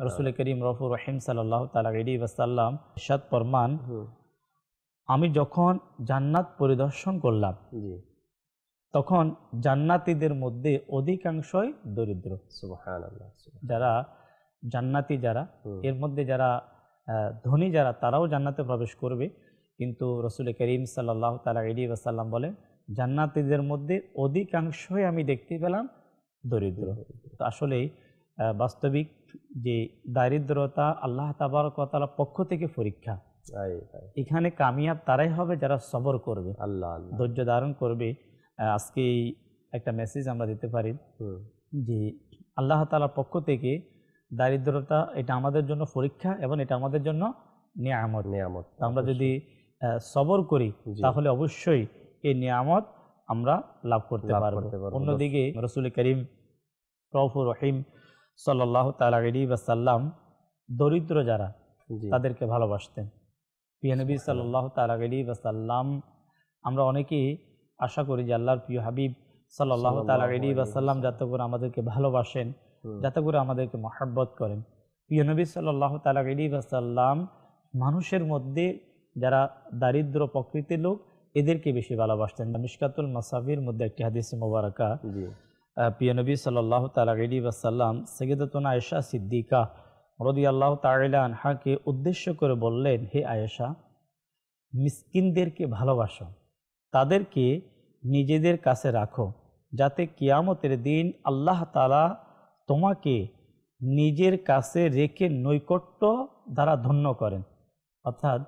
রাসূল করিম রউফুর রহিম সাল্লাল্লাহু তাআলা আলাইহি ওয়াসাল্লাম ইরশাদ ফরমান, আমি যখন জান্নাত পরিদর্শন করলাম তখন জান্নাতীদের মধ্যে অধিকাংশই দরিদ্র। সুবহানাল্লাহ। যারা জান্নাতি, যারা এর মধ্যে যারা ধনী যারা, তারাও জান্নাতে প্রবেশ করবে, কিন্তু রাসূল করিম সাল্লাল্লাহু তাআলা আলাইহি ওয়াসাল্লাম বলেন জান্নাতীদের মধ্যে অধিকাংশই আমি দেখতে পেলাম দরিদ্র। তো আসলেই বাস্তবিক যে দারিদ্রতা আল্লাহ তাবারক ওয়া তাআলার পক্ষ থেকে পরীক্ষা। এখানে কামিয়াব তারাই হবে যারা সবর করবে, ধৈর্য ধারণ করবে। আজকে একটা মেসেজ আমরা দিতে পারি যে আল্লাহ তাআলার পক্ষ থেকে দারিদ্রতা এটা আমাদের জন্য পরীক্ষা এবং এটা আমাদের জন্য নিয়ামত। আমরা যদি সবর করি তাহলে অবশ্যই এই নিয়ামত আমরা লাভ করতে পারবো। অন্যদিকে রাসূল করিম রউফুর রহিম সাল্লাল্লাহু তাআলা আলাইহি ওয়াসাল্লাম দরিদ্র যারা তাদেরকে ভালোবাসতেন। প্রিয় নবী সাল্লাল্লাহু তাআলা আলাইহি ওয়াসাল্লাম, আমরা অনেকেই আশা করি যে আল্লাহর প্রিয় হাবিব সাল্লাল্লাহু তাআলা আলাইহি ওয়াসাল্লাম যাতে করে আমাদেরকে ভালোবাসেন, যাতে করে আমাদেরকে মহব্বত করেন। প্রিয় নবী সাল্লাল্লাহু তাআলা আলাইহি ওয়াসাল্লাম মানুষের মধ্যে যারা দারিদ্র প্রকৃতির লোক এদেরকে বেশি ভালোবাসতেন। মিশকাতুল মাসাবির মধ্যে একটি হাদিস মুবারাকা, প্রিয় নবী সাল্লাল্লাহু তাআলা আলাইহি ওয়াসাল্লাম সাইয়্যিদাতুনা আয়েশা সিদ্দিকা রাদিয়াল্লাহু তাআলা আনহাকে উদ্দেশ্য করে বললেন, হে আয়েশা, মিসকিনদেরকে ভালোবাসো, তাদেরকে নিজেদের কাছে রাখো, যাতে কিয়ামতের দিন আল্লাহ তাআলা তোমাকে নিজের কাছে রেখে নৈকট্য দ্বারা ধন্য করেন। অর্থাৎ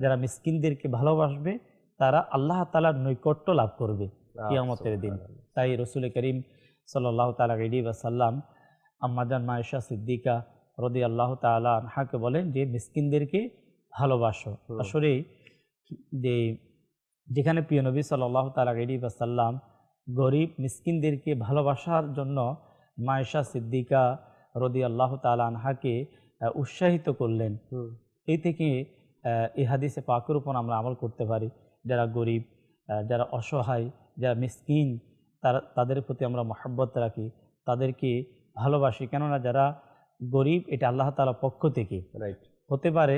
যারা মিসকিনদেরকে ভালোবাসবে তারা আল্লাহ তাআলার নৈকট্য লাভ করবে কিয়ামতের দিন। তাই রাসূল করিম সাল্লাল্লাহু তাআলা আলাইহি ওয়াসাল্লাম আম্মা জান আয়েশা সিদ্দিকা রাদিয়াল্লাহু তাআলা আনহাকে বলেন যে মিসকিনদেরকে ভালোবাসো। আসলে যে যেখানে প্রিয় নবী সাল্লাল্লাহু তাআলা আলাইহি ওয়াসাল্লাম গরিব মিসকিনদেরকে ভালোবাসার জন্য আয়েশা সিদ্দিকা রাদিয়াল্লাহু তাআলা আনহাকে উৎসাহিত করলেন, এই থেকে এই হাদিসে পাকের উপর আমরা আমল করতে পারি। যারা গরিব, যারা অসহায়, যারা মিসকিন, তাদের প্রতি আমরা মহব্বত রাখি, তাদেরকে ভালোবাসি। কেননা যারা গরিব এটা আল্লাহ তাআলার পক্ষ থেকে হতে পারে।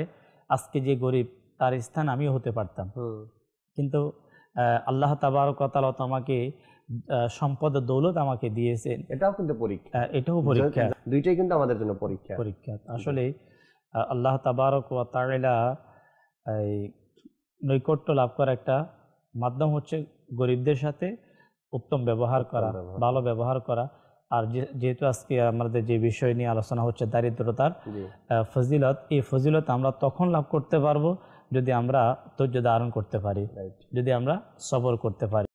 আজকে যে গরিব তার স্থান আমিও হতে পারতাম, কিন্তু আল্লাহ তাবারক ওয়া তাআলা আমাকে সম্পদ দৌলত আমাকে দিয়েছেন, এটাও কিন্তু পরীক্ষা। এটাও পরীক্ষা, দুইটাই কিন্তু আমাদের জন্য পরীক্ষা। আসলে আল্লাহ তাবারক ওয়া তাআলা এই নৈকট্য লাভ করার একটা মাধ্যম হচ্ছে গরিবদের সাথে উত্তম ব্যবহার করা, ভালো ব্যবহার করা। আর যেহেতু আজকে আমাদের যে বিষয় নিয়ে আলোচনা হচ্ছে দারিদ্রতার ফজিলত, এই ফজিলত আমরা তখন লাভ করতে পারবো যদি আমরা ধৈর্য ধারণ করতে পারি, যদি আমরা সবর করতে পারি।